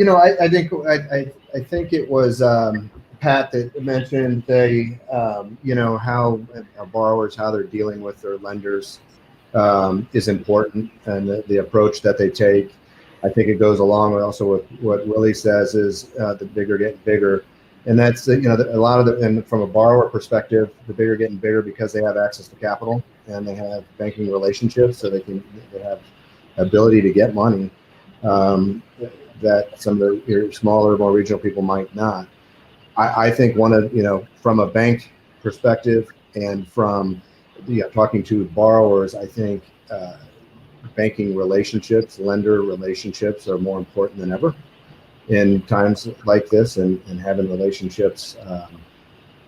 think it was Pat that mentioned how borrowers, how they're dealing with their lenders is important, and the approach that they take. I think it goes along also with what Willie says is the bigger getting bigger, and that's a lot of and from a borrower perspective, the bigger getting bigger because they have access to capital and they have banking relationships, so they have ability to get money. That some of the smaller, more regional people might not. I think from a bank perspective and from talking to borrowers, I think banking relationships, lender relationships are more important than ever in times like this, and having relationships,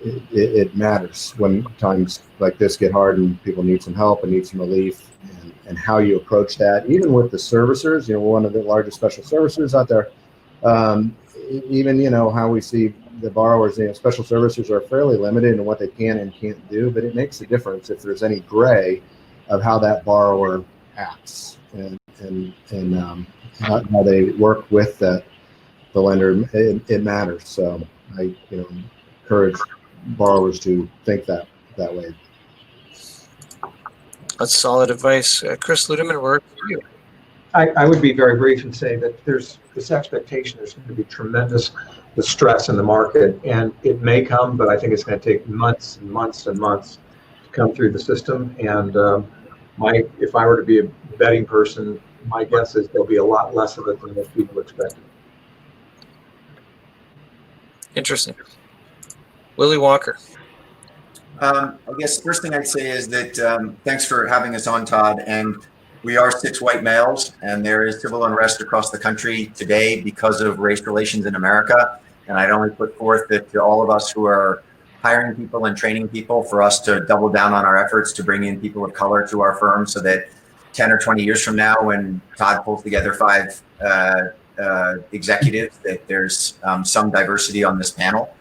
it matters when times like this get hard and people need some help and need some relief. And how you approach that, even with the servicers, we're one of the largest special servicers out there. Even how we see the borrowers, special servicers are fairly limited in what they can and can't do, but it makes a difference if there's any gray of how that borrower acts and how they work with the lender. It matters. So I encourage borrowers to think that way. That's solid advice. Chris Ludeman, where are you? I would be very brief and say that there's this expectation there's going to be tremendous distress in the market, and it may come, but I think it's going to take months and months and months come through the system. And if I were to be a betting person, my guess is there'll be a lot less of it than most people expected. Interesting. Willie Walker. I guess the first thing I'd say is that thanks for having us on, Todd. And we are 6 white males, and there is civil unrest across the country today because of race relations in America. And I'd only put forth that to all of us who are hiring people and training people, for us to double down on our efforts to bring in people of color to our firm, so that 10 or 20 years from now, when Todd pulls together 5 executives, that there's some diversity on this panel.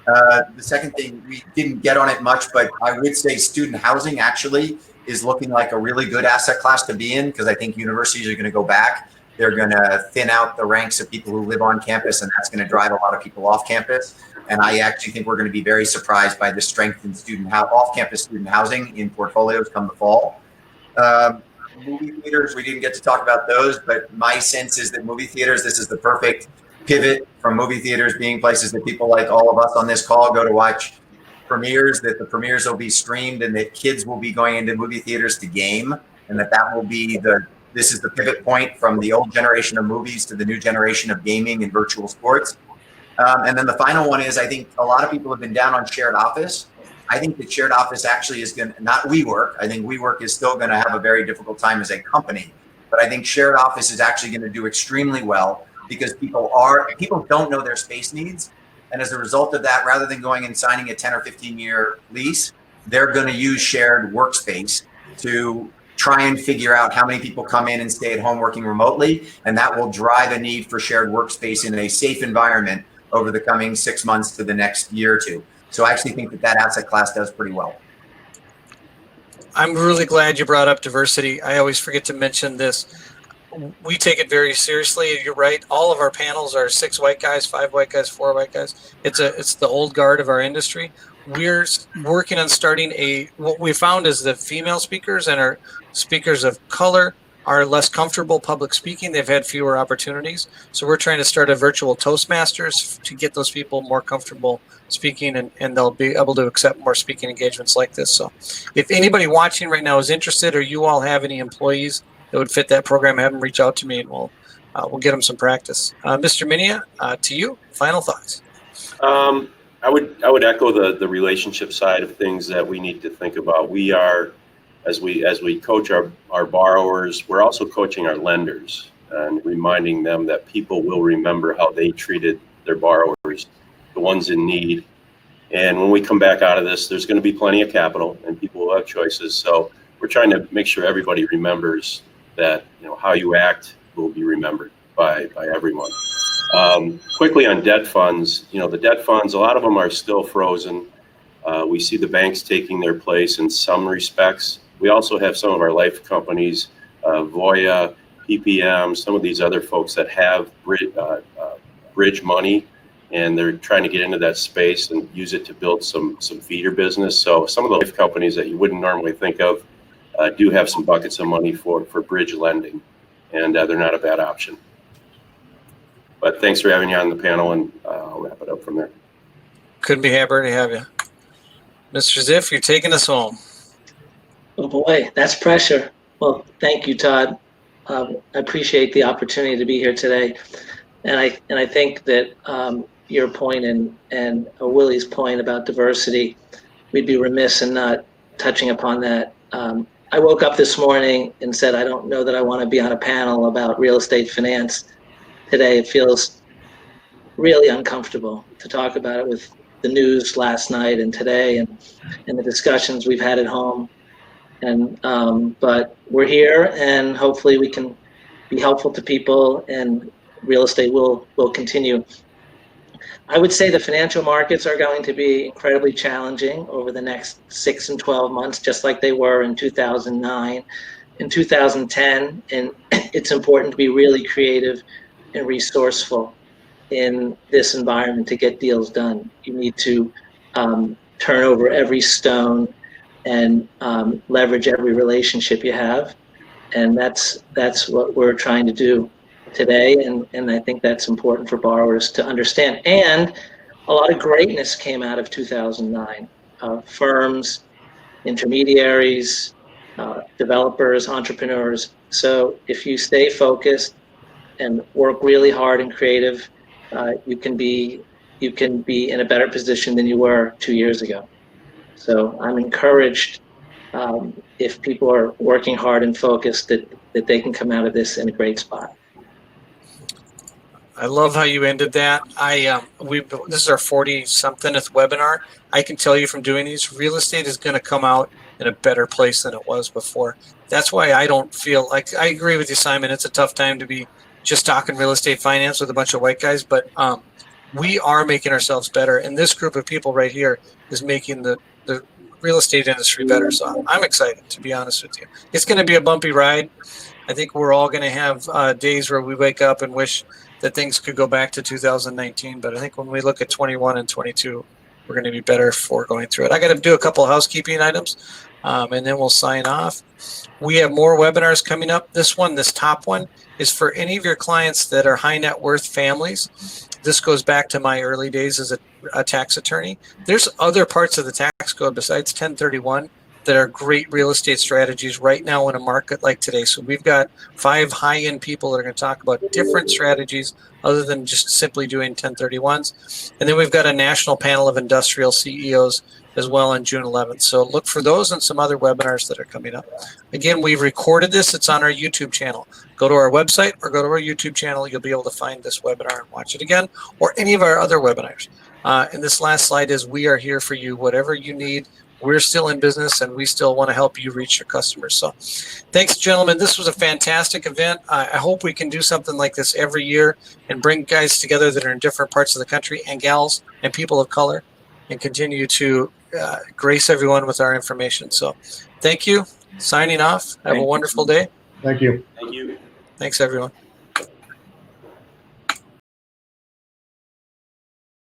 The second thing, we didn't get on it much, but I would say student housing actually is looking like a really good asset class to be in, because I think universities are going to go back. They're going to thin out the ranks of people who live on campus, and that's going to drive a lot of people off campus. And I actually think we're going to be very surprised by the strength in off-campus student housing in portfolios come the fall. Movie theaters, we didn't get to talk about those, but my sense is that movie theaters, this is the perfect pivot from movie theaters being places that people like all of us on this call go to watch premieres, that the premieres will be streamed, and that kids will be going into movie theaters to game, and that will be this is the pivot point from the old generation of movies to the new generation of gaming and virtual sports. And then the final one is, I think a lot of people have been down on shared office. I think that shared office actually is going to, not WeWork. I think WeWork is still going to have a very difficult time as a company, but I think shared office is actually going to do extremely well, because people don't know their space needs. And as a result of that, rather than going and signing a 10 or 15 year lease, they're going to use shared workspace to try and figure out how many people come in and stay at home working remotely. And that will drive a need for shared workspace in a safe environment over the coming 6 months to the next year or two. So I actually think that asset class does pretty well. I'm really glad you brought up diversity. I always forget to mention this. We take it very seriously. You're right. All of our panels are 6 white guys, 5 white guys, 4 white guys. It's the old guard of our industry. We're working on starting what we found is that female speakers and our speakers of color are less comfortable public speaking. They've had fewer opportunities. So we're trying to start a virtual Toastmasters to get those people more comfortable speaking, and they'll be able to accept more speaking engagements like this. So if anybody watching right now is interested, or you all have any employees that would fit that program, have them reach out to me, and we'll get them some practice. Mr. Minia, to you, final thoughts. I would echo the relationship side of things that we need to think about. We are, as we coach our borrowers, we're also coaching our lenders and reminding them that people will remember how they treated their borrowers, the ones in need. And when we come back out of this, there's going to be plenty of capital and people will have choices. So we're trying to make sure everybody remembers that, how you act will be remembered by everyone. Quickly on debt funds, the debt funds, a lot of them are still frozen. We see the banks taking their place in some respects. We also have some of our life companies, Voya, PPM, some of these other folks that have bridge money, and they're trying to get into that space and use it to build some feeder business. So some of the life companies that you wouldn't normally think of do have some buckets of money for bridge lending, and they're not a bad option. But thanks for having you on the panel, and I'll wrap it up from there. Couldn't be happier to have you. Mr. Ziff, you're taking us home. Oh boy, that's pressure. Well, thank you, Todd. I appreciate the opportunity to be here today, and I think that your point and Willie's point about diversity, we'd be remiss in not touching upon that. I woke up this morning and said, I don't know that I want to be on a panel about real estate finance today. It feels really uncomfortable to talk about it with the news last night and today, and the discussions we've had at home. And but we're here, and hopefully we can be helpful to people, and real estate will continue. I would say the financial markets are going to be incredibly challenging over the next 6 and 12 months, just like they were in 2009 and 2010. And it's important to be really creative and resourceful in this environment to get deals done. You need to turn over every stone and leverage every relationship you have. And that's what we're trying to do today, and I think that's important for borrowers to understand. And a lot of greatness came out of 2009. Firms intermediaries, developers, entrepreneurs. So if you stay focused and work really hard and creative, you can be in a better position than you were 2 years ago. So I'm encouraged, if people are working hard and focused, that they can come out of this in a great spot. I love how you ended that. This is our 40-somethingth webinar. I can tell you from doing these, real estate is going to come out in a better place than it was before. That's why I don't feel like, I agree with you, Simon. It's a tough time to be just talking real estate finance with a bunch of white guys, but we are making ourselves better. And this group of people right here is making the real estate industry better. So I'm excited, to be honest with you. It's going to be a bumpy ride. I think we're all going to have days where we wake up and wish that things could go back to 2019. But I think when we look at 21 and 22, we're going to be better for going through it. I got to do a couple of housekeeping items, and then we'll sign off. We have more webinars coming up. This top one, is for any of your clients that are high net worth families. This goes back to my early days as a tax attorney. There's other parts of the tax code besides 1031 that are great real estate strategies right now in a market like today. So we've got 5 high-end people that are going to talk about different strategies other than just simply doing 1031s. And then we've got a national panel of industrial CEOs as well on June 11th. So look for those and some other webinars that are coming up. Again, we've recorded this. It's on our YouTube channel. Go to our website or go to our YouTube channel. You'll be able to find this webinar and watch it again, or any of our other webinars. And this last slide is, we are here for you. Whatever you need, we're still in business and we still want to help you reach your customers. So thanks, gentlemen. This was a fantastic event. I hope we can do something like this every year and bring guys together that are in different parts of the country, and gals and people of color, and continue to grace everyone with our information. So thank you. Signing off. Have a wonderful day. Thank you. Thank you. Thanks, everyone.